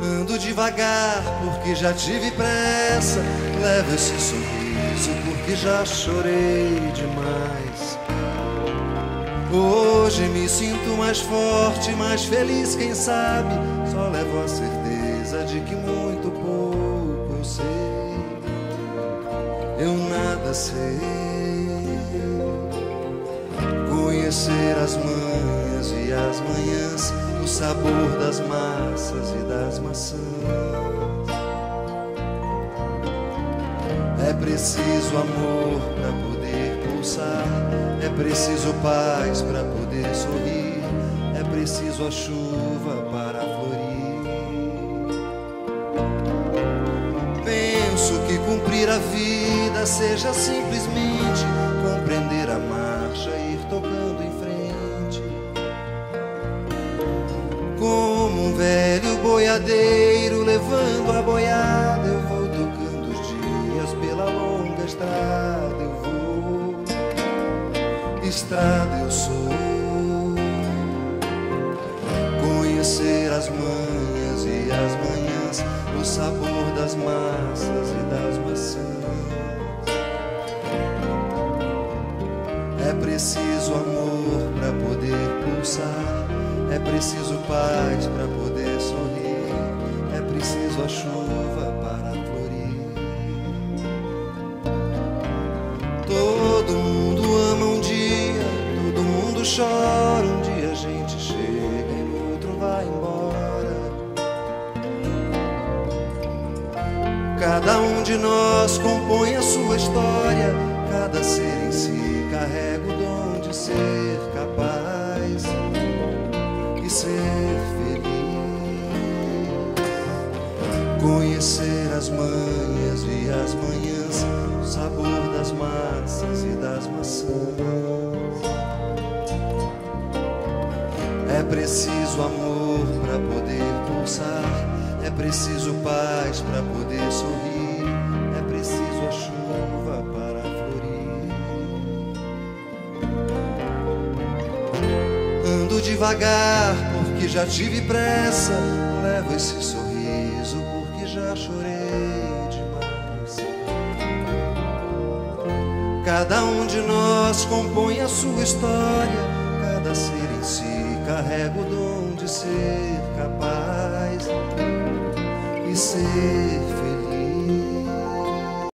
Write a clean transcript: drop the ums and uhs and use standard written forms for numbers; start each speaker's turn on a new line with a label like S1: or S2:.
S1: Ando devagar porque já tive pressa, levo esse sorriso porque já chorei demais. Hoje me sinto mais forte, mais feliz, quem sabe. Só levo a certeza de que muito pouco eu sei. Eu nada sei. Conhecer as manhas e as manhãs, o sabor das massas e das maçãs. É preciso amor para poder pulsar, é preciso paz para poder sorrir, é preciso a chuva para florir. Penso que cumprir a vida seja simplesmente compreender a marcha e ir tocando em frente. Como um velho boiadeiro levando a boiada, eu vou tocando os dias pela longa estrada. Eu vou, estrada eu sou. Conhecer as manhas e as manhãs, o sabor das massas e das maçãs. É preciso amor para poder pulsar, é preciso paz para poder sorrir, é preciso a chuva para florir. Todo mundo ama um dia, todo mundo chora. Um dia a gente chega e no outro vai embora. Cada um de nós compõe a sua história, cada ser em si carrega o dom de ser capaz e ser feliz. Conhecer as manhas e as manhãs, o sabor das massas e das maçãs. É preciso amor para poder pulsar, é preciso paz para poder sorrir, é preciso a chuva para florir. Ando devagar porque já tive pressa, levo esse sorriso porque já chorei demais. Cada um de nós compõe a sua história, cada ser em si carrega o dom de ser capaz e ser